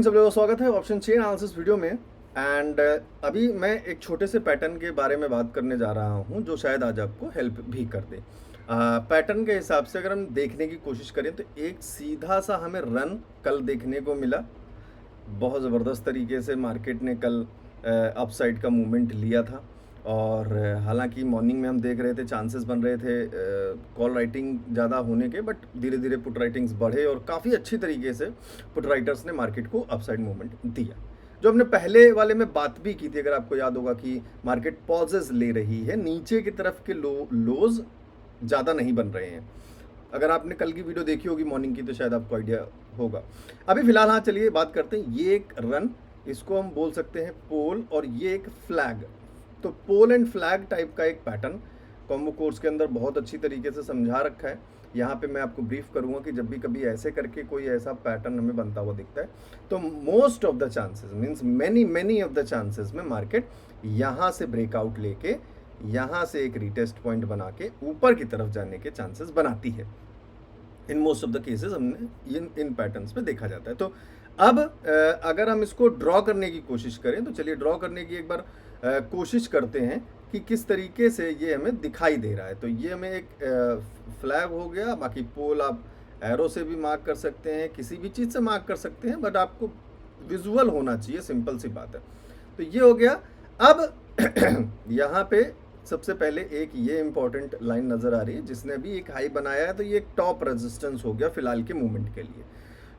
सब लोगों का स्वागत है ऑप्शन चेन एनालिसिस वीडियो में। एंड अभी मैं एक छोटे से पैटर्न के बारे में बात करने जा रहा हूं जो शायद आज आपको हेल्प भी कर दे। पैटर्न के हिसाब से अगर हम देखने की कोशिश करें तो एक सीधा सा हमें रन कल देखने को मिला। बहुत ज़बरदस्त तरीके से मार्केट ने कल अपसाइड का मूवमेंट लिया था और हालांकि मॉर्निंग में हम देख रहे थे चांसेस बन रहे थे कॉल राइटिंग ज़्यादा होने के, बट धीरे धीरे पुट राइटिंग्स बढ़े और काफ़ी अच्छी तरीके से पुट राइटर्स ने मार्केट को अपसाइड मूवमेंट दिया। जो हमने पहले वाले में बात भी की थी, अगर आपको याद होगा, कि मार्केट पॉजेज ले रही है, नीचे की तरफ के लोज ज़्यादा नहीं बन रहे हैं। अगर आपने कल की वीडियो देखी होगी मॉर्निंग की तो शायद आपको आइडिया होगा। अभी फिलहाल हाँ चलिए बात करते हैं। ये एक रन, इसको हम बोल सकते हैं पोल, और ये एक फ्लैग। तो पोल एंड फ्लैग टाइप का एक पैटर्न कॉम्बो कोर्स के अंदर बहुत अच्छी तरीके से समझा रखा है। यहाँ पे मैं आपको ब्रीफ करूँगा कि जब भी कभी ऐसे करके कोई ऐसा पैटर्न हमें बनता हुआ दिखता है तो most of the chances means many of the chances में मार्केट यहाँ से ब्रेकआउट लेके यहाँ से एक रीटेस्ट पॉइंट बना के ऊपर की तरफ जाने के चांसेस बनाती है। In most of the cases हमने इन पैटर्न्स में देखा जाता है। तो अब अगर हम इसको ड्रॉ करने की कोशिश करें तो चलिए ड्रॉ करने की एक बार कोशिश करते हैं कि किस तरीके से ये हमें दिखाई दे रहा है। तो ये हमें एक फ्लैग हो गया, बाकी पोल आप एरो से भी मार्क कर सकते हैं, किसी भी चीज़ से मार्क कर सकते हैं, बट आपको विजुअल होना चाहिए, सिंपल सी बात है। तो ये हो गया। अब यहाँ पे सबसे पहले एक ये इंपॉर्टेंट लाइन नज़र आ रही है जिसने अभी एक हाई बनाया है, तो ये एक टॉप रेजिस्टेंस हो गया फिलहाल के मूवमेंट के लिए।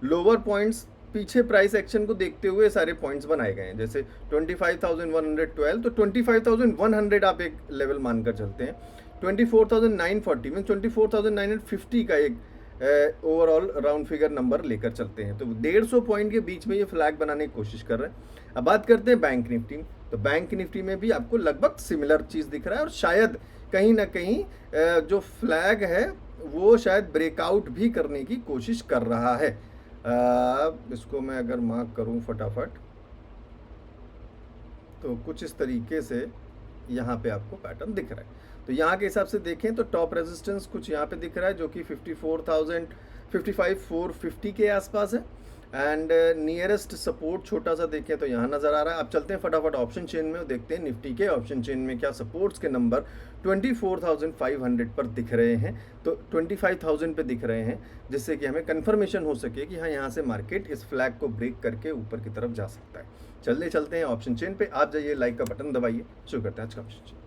लोअर पॉइंट्स पीछे प्राइस एक्शन को देखते हुए सारे पॉइंट्स बनाए गए हैं, जैसे 25,112, तो 25,100 आप एक लेवल मानकर चलते हैं। 24,940 मीन 24,950 का एक ओवरऑल राउंड फिगर नंबर लेकर चलते हैं। तो 150 पॉइंट के बीच में ये फ्लैग बनाने की कोशिश कर रहे हैं। अब बात करते हैं बैंक निफ्टी। तो बैंक निफ्टी में भी आपको लगभग सिमिलर चीज़ दिख रहा है और शायद कहीं ना कहीं जो फ्लैग है वो शायद ब्रेकआउट भी करने की कोशिश कर रहा है। इसको मैं अगर मार्क करूं फटाफट तो कुछ इस तरीके से यहाँ पे आपको पैटर्न दिख रहा है। तो यहाँ के हिसाब से देखें तो टॉप रेजिस्टेंस कुछ यहाँ पे दिख रहा है जो कि 55,450 के आसपास है। एंड नियरेस्ट सपोर्ट छोटा सा देखें तो यहाँ नज़र आ रहा है। अब चलते हैं फटाफट ऑप्शन चेन में, देखते हैं निफ्टी के ऑप्शन चेन में क्या सपोर्ट्स के नंबर 24,500 पर दिख रहे हैं। तो 25,000 पे दिख रहे हैं, जिससे कि हमें कन्फर्मेशन हो सके कि हाँ यहाँ से मार्केट इस फ्लैग को ब्रेक करके ऊपर की तरफ जा सकता है। चलते हैं ऑप्शन चेन पे। आप जाइए, लाइक का बटन दबाइए, शुरू करते हैं आज का ऑप्शन चेन।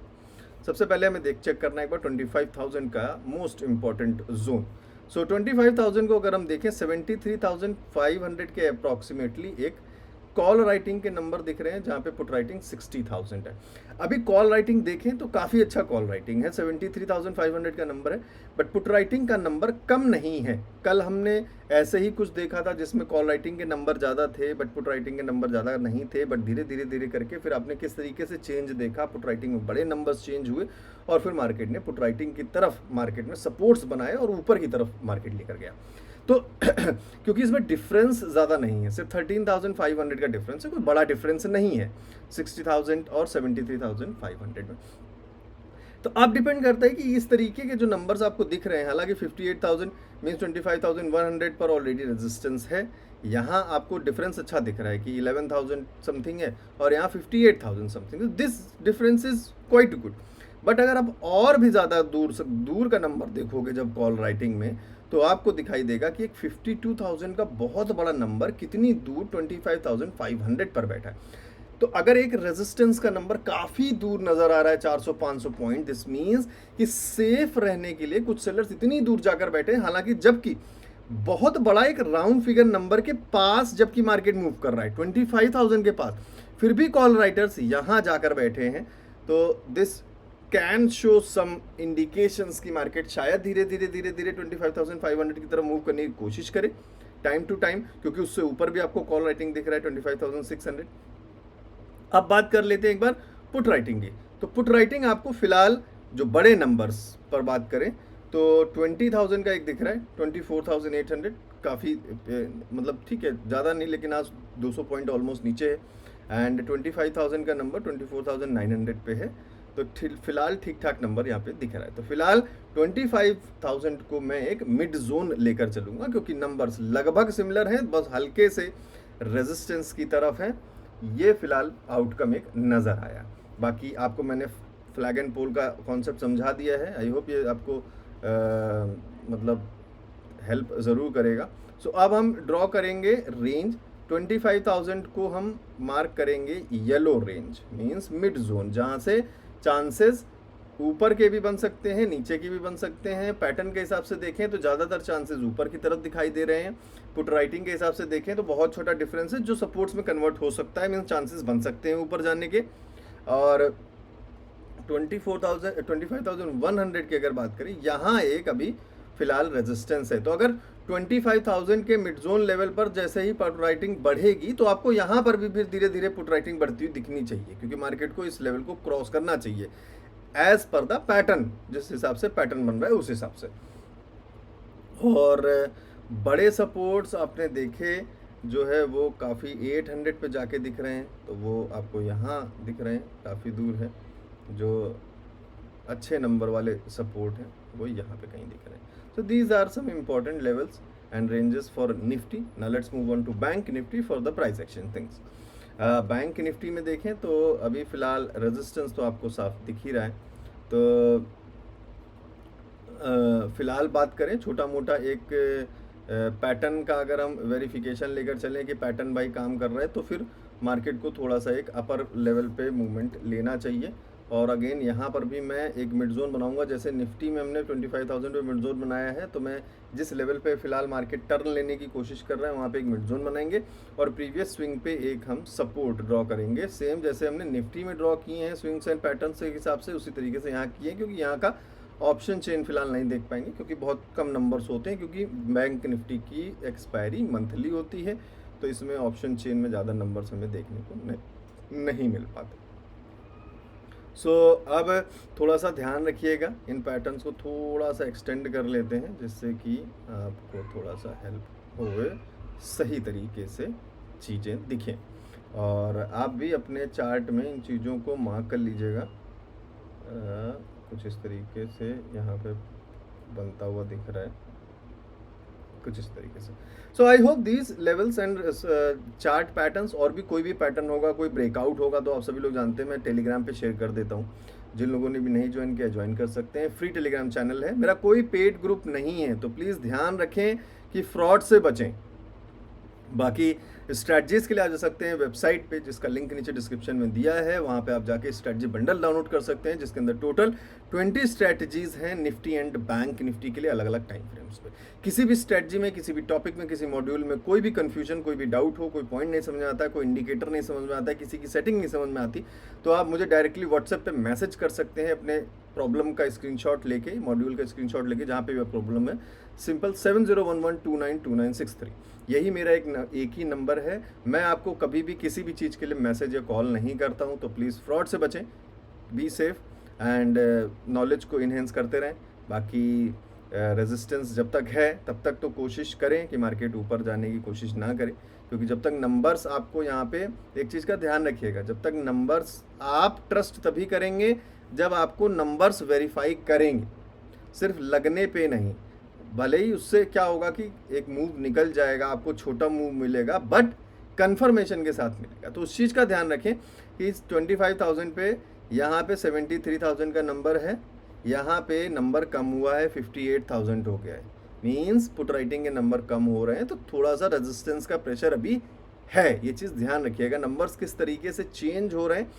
सबसे पहले हमें चेक करना है एक बार 25,000 का मोस्ट इंपॉर्टेंट जोन। सो 25,000 को अगर हम देखें 73,500 के अप्रॉक्सीमेटली एक कॉल राइटिंग के नंबर दिख रहे हैं, जहाँ पे पुट राइटिंग 60,000 है। अभी कॉल राइटिंग देखें तो काफ़ी अच्छा कॉल राइटिंग है, 73,500 का नंबर है, बट पुट राइटिंग का नंबर कम नहीं है। कल हमने ऐसे ही कुछ देखा था जिसमें कॉल राइटिंग के नंबर ज़्यादा थे बट पुट राइटिंग के नंबर ज़्यादा नहीं थे, बट धीरे करके फिर आपने किस तरीके से चेंज देखा, पुट राइटिंग में बड़े नंबर्स चेंज हुए और फिर मार्केट ने पुट राइटिंग की तरफ मार्केट में सपोर्ट्स बनाए और ऊपर की तरफ मार्केट लेकर गया। तो क्योंकि इसमें डिफरेंस ज़्यादा नहीं है, सिर्फ 13,500 का डिफरेंस है, कोई बड़ा डिफरेंस नहीं है 60,000 और 73,500 में। तो आप डिपेंड करता है कि इस तरीके के जो नंबर्स आपको दिख रहे हैं, हालांकि 58,000 मीन्स 25,100 पर ऑलरेडी रेजिस्टेंस है। यहाँ आपको डिफरेंस अच्छा दिख रहा है कि 11,000 समथिंग है और यहाँ 58,000 something, this difference is quite good. But अगर आप और भी ज़्यादा दूर का नंबर देखोगे जब कॉल राइटिंग में, तो आपको दिखाई देगा कि एक 52,000 का बहुत बड़ा नंबर कितनी दूर 25,500 पर बैठा है। तो अगर एक रेजिस्टेंस का नंबर काफ़ी दूर नज़र आ रहा है 400-500 पॉइंट, दिस मीन्स कि सेफ रहने के लिए कुछ सेलर्स इतनी दूर जाकर बैठे हैं, हालांकि जबकि बहुत बड़ा एक राउंड फिगर नंबर के पास जबकि मार्केट मूव कर रहा है 25,000 के पास, फिर भी कॉल राइटर्स यहाँ जाकर बैठे हैं। तो this can show some indications की मार्केट शायद धीरे धीरे 25,500 की तरफ मूव करने की कोशिश करे टाइम टू टाइम, क्योंकि उससे ऊपर भी आपको कॉल राइटिंग दिख रहा है 25,600। अब बात कर लेते हैं एक बार पुट राइटिंग की। तो पुट राइटिंग आपको फिलहाल जो बड़े नंबर्स पर बात करें तो 20,000 का एक दिख रहा है, 24,800 काफ़ी मतलब ठीक है, ज़्यादा नहीं, लेकिन आज 200 पॉइंट ऑलमोस्ट नीचे है। एंड 25,000 का नंबर 24,900 पे है। तो फिलहाल ठीक ठाक नंबर यहाँ पे दिख रहा है। तो फिलहाल 25,000 को मैं एक मिड जोन लेकर चलूँगा, क्योंकि नंबर्स लगभग सिमिलर हैं, बस हल्के से रेजिस्टेंस की तरफ हैं। ये फिलहाल आउटकम एक नज़र आया। बाकी आपको मैंने फ्लैग एंड पोल का कॉन्सेप्ट समझा दिया है। आई होप ये आपको मतलब हेल्प ज़रूर करेगा। सो अब हम ड्रॉ करेंगे रेंज 25,000 को हम मार्क करेंगे yellow range, means mid zone, जहाँ से चांसेस ऊपर के भी बन सकते हैं, नीचे के भी बन सकते हैं। पैटर्न के हिसाब से देखें तो ज़्यादातर चांसेस ऊपर की तरफ दिखाई दे रहे हैं। पुट राइटिंग के हिसाब से देखें तो बहुत छोटा डिफरेंस है जो सपोर्ट्स में कन्वर्ट हो सकता है, मीन्स चांसेस बन सकते हैं ऊपर जाने के। और 25,100 की अगर बात करें, यहाँ एक अभी फिलहाल रेजिस्टेंस है। तो अगर 25,000 के मिड जोन लेवल पर जैसे ही पुट राइटिंग बढ़ेगी तो आपको यहाँ पर भी फिर धीरे धीरे पुट राइटिंग बढ़ती हुई दिखनी चाहिए, क्योंकि मार्केट को इस लेवल को क्रॉस करना चाहिए एज पर द पैटर्न, जिस हिसाब से पैटर्न बन रहा है उस हिसाब से। और बड़े सपोर्ट्स आपने देखे जो है वो काफ़ी 800 पे जाके दिख रहे हैं, तो वो आपको यहाँ दिख रहे हैं, काफ़ी दूर है। जो अच्छे नंबर वाले सपोर्ट हैं वो यहाँ पे कहीं दिख रहे हैं। So these are some important levels and ranges for Nifty. Now let's move on to bank Nifty for the price action things. Bank Nifty में देखें तो अभी फ़िलहाल रेजिस्टेंस तो आपको साफ दिख ही रहा है। तो फ़िलहाल बात करें छोटा मोटा एक पैटर्न का, अगर हम वेरिफिकेशन लेकर चलें कि पैटर्न भाई काम कर रहा है, तो फिर मार्केट को थोड़ा सा एक अपर लेवल पे मूवमेंट लेना चाहिए। और अगेन यहाँ पर भी मैं एक मिड जोन बनाऊंगा, जैसे निफ्टी में हमने 25,000 पे मिड जोन बनाया है, तो मैं जिस लेवल पे फ़िलहाल मार्केट टर्न लेने की कोशिश कर रहा है वहाँ पे एक मिड जोन बनाएंगे और प्रीवियस स्विंग पे एक हम सपोर्ट ड्रॉ करेंगे, सेम जैसे हमने निफ्टी में ड्रॉ किए हैं स्विंग्स एंड पैटर्न के हिसाब से, उसी तरीके से यहाँ किए हैं। क्योंकि यहाँ का ऑप्शन चेन फिलहाल नहीं देख पाएंगे क्योंकि बहुत कम नंबर्स होते हैं, क्योंकि बैंक निफ्टी की एक्सपायरी मंथली होती है, तो इसमें ऑप्शन चेन में ज़्यादा नंबर्स हमें देखने को नहीं मिल पाते। सो अब थोड़ा सा ध्यान रखिएगा, इन पैटर्न्स को थोड़ा सा एक्सटेंड कर लेते हैं जिससे कि आपको थोड़ा सा हेल्प होए, सही तरीके से चीज़ें दिखें। और आप भी अपने चार्ट में इन चीज़ों को मार्क कर लीजिएगा। कुछ इस तरीके से यहाँ पे बनता हुआ दिख रहा है, कुछ इस तरीके से। So I hope these levels and chart patterns, और भी कोई भी पैटर्न होगा, कोई ब्रेकआउट होगा तो आप सभी लोग जानते हैं मैं टेलीग्राम पे शेयर कर देता हूँ। जिन लोगों ने भी नहीं ज्वाइन किया ज्वाइन कर सकते हैं, फ्री टेलीग्राम चैनल है मेरा, कोई पेड ग्रुप नहीं है, तो प्लीज़ ध्यान रखें कि फ्रॉड से बचें। बाकी स्ट्रैटेजीज़ के लिए आ जा सकते हैं वेबसाइट पे, जिसका लिंक नीचे डिस्क्रिप्शन में दिया है, वहाँ पे आप जाके स्ट्रैटेजी बंडल डाउनलोड कर सकते हैं, जिसके अंदर टोटल 20 स्ट्रैटेजीज़ हैं निफ्टी एंड बैंक निफ्टी के लिए, अलग अलग टाइम फ्रेम्स पे। किसी भी स्ट्रैटेजी में, किसी भी टॉपिक में, किसी मॉड्यूल में कोई भी कन्फ्यूजन, कोई भी डाउट हो, कोई पॉइंट नहीं समझ में आता है, कोई इंडिकेटर नहीं समझ में आता है, किसी की सेटिंग नहीं समझ में आती, तो आप मुझे डायरेक्टली व्हाट्सएप पे मैसेज कर सकते हैं अपने प्रॉब्लम का स्क्रीनशॉट लेके, मॉड्यूल का स्क्रीनशॉट लेके, जहाँ पे भी प्रॉब्लम है। सिंपल 7011292963, यही मेरा एक ही नंबर है। मैं आपको कभी भी किसी भी चीज़ के लिए मैसेज या कॉल नहीं करता हूँ, तो प्लीज़ फ्रॉड से बचें, बी सेफ एंड नॉलेज को इन्हेंस करते रहें। बाकी रेजिस्टेंस जब तक है तब तक तो कोशिश करें कि मार्केट ऊपर जाने की कोशिश ना करें, क्योंकि जब तक नंबर्स आपको यहाँ पे एक चीज़ का ध्यान रखिएगा, जब तक नंबर्स आप ट्रस्ट तभी करेंगे जब आपको नंबर्स वेरीफाई करेंगे, सिर्फ लगने पे नहीं। भले ही उससे क्या होगा कि एक मूव निकल जाएगा, आपको छोटा मूव मिलेगा, बट कंफर्मेशन के साथ मिलेगा। तो उस चीज़ का ध्यान रखें कि 25,000 पे यहाँ पे 73,000 का नंबर है, यहाँ पे नंबर कम हुआ है, 58,000 हो गया है, मीन्स पुट राइटिंग के नंबर कम हो रहे हैं, तो थोड़ा सा रेजिस्टेंस का प्रेशर अभी है। ये चीज़ ध्यान रखिएगा, नंबर्स किस तरीके से चेंज हो रहे हैं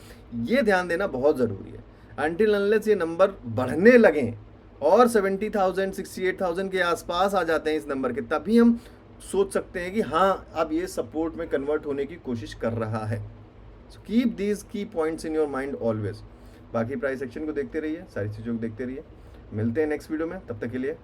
ये ध्यान देना बहुत ज़रूरी है। अनटिल अनलेस ये नंबर बढ़ने लगें और 70,000 68,000 के आसपास आ जाते हैं इस नंबर के, तभी हम सोच सकते हैं कि हाँ अब ये सपोर्ट में कन्वर्ट होने की कोशिश कर रहा है। सो कीप दीज की points in your mind always. बाकी प्राइस एक्शन को देखते रहिए, सारी चीज़ों को देखते रहिए। मिलते हैं नेक्स्ट वीडियो में, तब तक के लिए